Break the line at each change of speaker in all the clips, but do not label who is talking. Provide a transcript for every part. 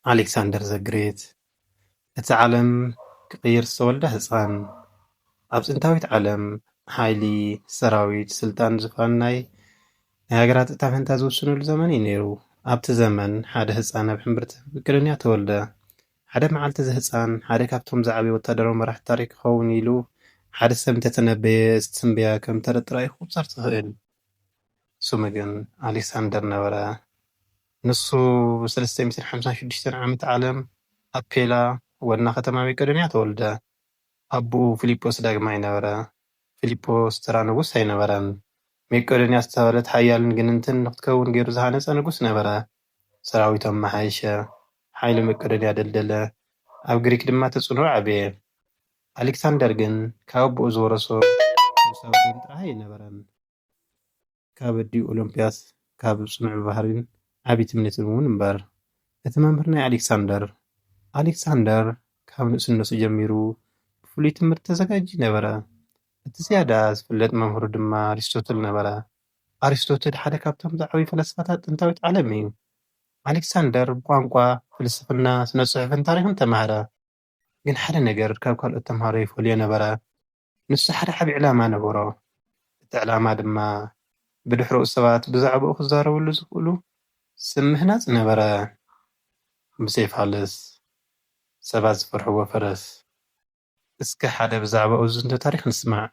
ኣሌክሳንደር ዘግሬት እቲ ዓለም ክቕይር ዝተወልደ ህፃን ኣብ ጥንታዊት ዓለም ሓይሊ ሰራዊት ስልጣን ዝፋን ናይ ሃገራት እጣ ፈንታ ዝውስንሉ ዘመን እዩ ነይሩ። ኣብቲ ዘመን ሓደ ህፃን ኣብ ሕምብርቲ መቄዶንያ ተወልደ። ሓደ መዓልቲ እዚ ህፃን ሓደ ካብቶም ዝዓበዩ ወታደራዊ መራሕቲ ታሪክ ክኸውን ኢሉ ሓደ ሰብ እንተተነበየ እቲ ትንበያ ከም ተረጥራኢ ክቁፀር ትኽእል። ስሙ ግን ኣሌክሳንደር ነበረ። ንሱ ብ356 ዓመተ ዓለም ኣብ ፔላ ወና ከተማ መቄዶንያ ተወልደ። ኣቦኡ ፊልጶስ ዳግማይ ነበረ። ፊልጶስ ተራ ንጉስ ኣይነበረን። መቄዶንያ ዝተባህለት ሓያልን ግንንትን ንክትከውን ገይሩ ዝሃነፀ ንጉስ ነበረ። ሰራዊቶም መሓየሸ፣ ሓይሊ መቄዶንያ ደልደለ፣ ኣብ ግሪክ ድማ ተፅንዑ ዓበየ። ኣሌክሳንደር ግን ካብ ኣቦኡ ዝወረሶ ንጉሳዊ ደም ጥራሕ ኣይነበረን። ካብ ኣዲኡ ኦሎምፒያስ ካብ ፅኑዕ ባህሪን ዓብይ ትምኒትን እውን እምበር። እቲ መምህር ናይ ኣሌክሳንደር ካብ ንእስነቱ ጀሚሩ ብፍሉይ ትምህርቲ ተዘጋጂ ነበረ። እቲ ዝያዳ ዝፍለጥ መምህሩ ድማ ኣሪስቶትል ነበረ። ኣሪስቶትል ሓደ ካብቶም ዝዓበዩ ፈላስፋታት ጥንታዊት ዓለም እዩ። ኣሌክሳንደር ብቋንቋ፣ ፍልስፍና፣ ስነ ፅሑፍን ታሪክን ተማሃረ። ግን ሓደ ነገር ካብ ካልኦት ተምሃሮ ይፈልዮ ነበረ። ንሱ ሓደ ዓብይ ዕላማ ነበሮ። እቲ ዕላማ ድማ ብድሕሪኡ ሰባት ብዛዕባኡ ክዛረብሉ ዝኽእሉ ሰብ ምህናፅ ነበረ። ብዘይፋልስ ሰባት ዝፈርሕዎ ፈረስ። እስኪ ሓደ ብዛዕባኡ ዝንቶ ታሪክ ንስማዕ።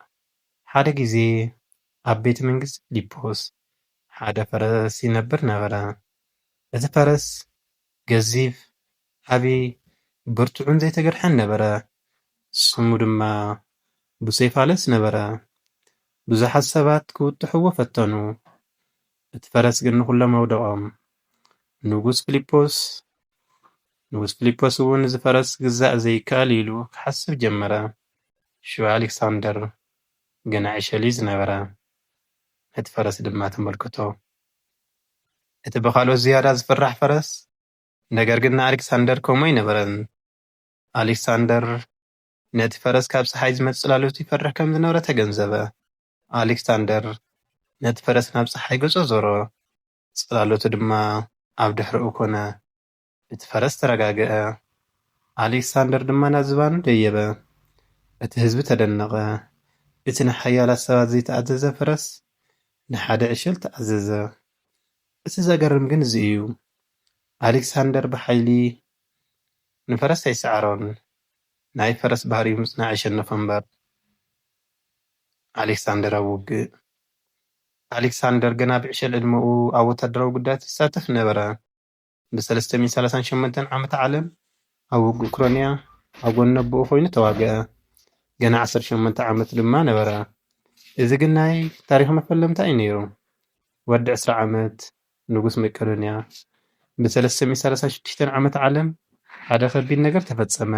ሓደ ግዜ ኣብ ቤተ መንግስቲ ፊልጶስ ሓደ ፈረስ ይነብር ነበረ። እቲ ፈረስ ገዚፍ፣ ዓብይ፣ ብርቱዕን ዘይተገርሐን ነበረ። ስሙ ድማ ቡሴፋለስ ነበረ። ብዙሓት ሰባት ክውጥሕዎ ፈተኑ። እቲ ፈረስ ግን ንኩሎም ኣውደቖም። ንጉስ ፊልጶስ እውን እዚ ፈረስ ግዛእ ዘይከኣል ኢሉ ክሓስብ ጀመረ። ሽዑ ኣሌክሳንደር ገና ዕሸል እዩ ዝነበረ። እቲ ፈረስ ድማ ተመልክቶ። እቲ ብኻልኦት ዝያዳ ዝፍራሕ ፈረስ ነገር ግን ንኣሌክሳንደር ከምኡ ኣይነበረን። ኣሌክሳንደር ነቲ ፈረስ ካብ ፀሓይ ዝመፅእ ጽላሎቱ ይፈርሕ ከም ዝነበረ ተገንዘበ። ኣሌክሳንደር ነቲ ፈረስ ናብ ፀሓይ ገጾ ዞሮ። ጽላሎቱ ድማ ኣብ ድሕሪኡ ኮነ። እቲ ፈረስ ተረጋግአ። ኣሌክሳንደር ድማ ናብ ዝባኑ ደየበ። እቲ ህዝቢ ተደነቐ። እቲ ንሓያላት ሰባት ዘይተኣዘዘ ፈረስ ንሓደ ዕሸል ተኣዘዘ። እቲ ዘገርም ግን እዚ እዩ። ኣሌክሳንደር ብሓይሊ ንፈረስ ኣይሰዓሮን። ናይ ፈረስ ባህሪ ምጽናዕ የሸነፎ እምበር። ኣሌክሳንደር ኣብ ውግእ። ኣሌክሳንደር ገና ብዕሸል ዕድመኡ ኣብ ወታደራዊ ጉዳያት ይሳተፍ ነበረ። ብ338 ዓመተ ዓለም ኣብ ውግእ ኡክራይና ኣብ ጎኒ ኣቦኡ ኮይኑ ተዋግአ። ገና 18 ዓመት ድማ ነበረ። እዚ ግን ናይ ታሪክ መፈለምታ እዩ ነይሩ። ወዲ 20 ዓመት ንጉስ መቄዶንያ። ብ336 ዓመተ ዓለም ሓደ ከቢድ ነገር ተፈጸመ።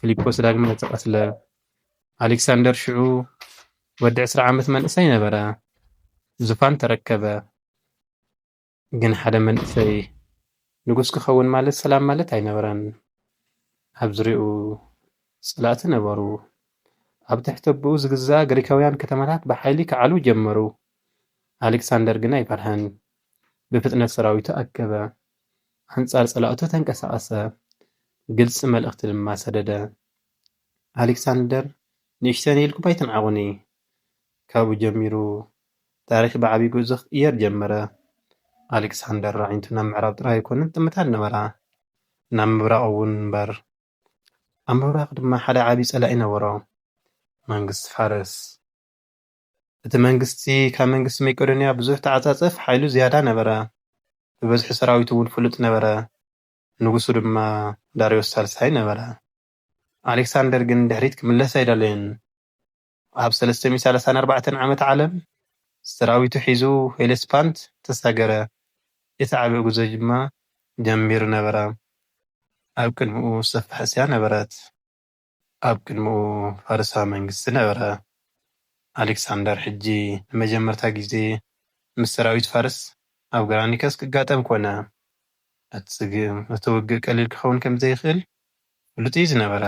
ፊልጶስ ዳግማይ ተቐትለ። ኣሌክሳንደር ሽዑ ወዲ 20 ዓመት መንእሰይ ነበረ። ዙፋን ተረከበ። ግን ሓደ መንእሰይ ንጉስ ክኸውን ማለት ሰላም ማለት ኣይነበረን። ኣብ ዙርያኡ ጸላእቲ ነበሩ። ኣብ ትሕቲ ኣቦኡ ዝግዛእ ግሪካውያን ከተማታት ብሓይሊ ክዓልው ጀመሩ። ኣሌክሳንደር ግን ኣይፈርሐን። ብፍጥነት ሰራዊቱ ኣከበ። ኣንጻር ጸላእቱ ተንቀሳቐሰ። ግልፂ መልእኽቲ ድማ ሰደደ። ኣሌክሳንደር ንእሽተን ኢልኩም ኣይትንዓቑኒ። ካብኡ ጀሚሩ ታሪክ ብዓብይ ጉዕዞ ክቅየር ጀመረ። ኣሌክሳንደር ራዕይቱ ናብ ምዕራብ ጥራይ ኣይኮነን ጥምታት ነበራ፣ ናብ ምብራቕ እውን እምበር። ኣብ ምብራቕ ድማ ሓደ ዓብይ ጸላኢ ነበሮ፣ መንግስቲ ፋርስ። እቲ መንግስቲ ካብ መንግስቲ መቄዶንያ ብዙሕ ተዓጻጽፍ ሓይሉ ዝያዳ ነበረ። ብበዝሒ ሰራዊቱ እውን ፍሉጥ ነበረ። ንጉሱ ድማ ዳርዮስ ሳልሳይ ነበረ። ኣሌክሳንደር ግን ድሕሪት ክምለስ ኣይደለየን። ኣብ 334 ዓመተ ዓለም ሰራዊቱ ሒዙ ሄሌስፓንት ተሳገረ። እቲ ዓብይ ጉዞ ድማ ጀሚሩ ነበረ። ኣብ ቅድሚኡ ሰፊሕ እስያ ነበረት። ኣብ ቅድሚኡ ፋርሳዊ መንግስቲ ነበረ። ኣሌክሳንደር ሕጂ ንመጀመርታ ግዜ ምስ ሰራዊት ፋርስ ኣብ ግራኒከስ ክጋጠም ኮነ። እቲ ውግእ ቀሊል ክኸውን ከም ዘይኽእል ፍሉጥ እዩ ዝነበረ።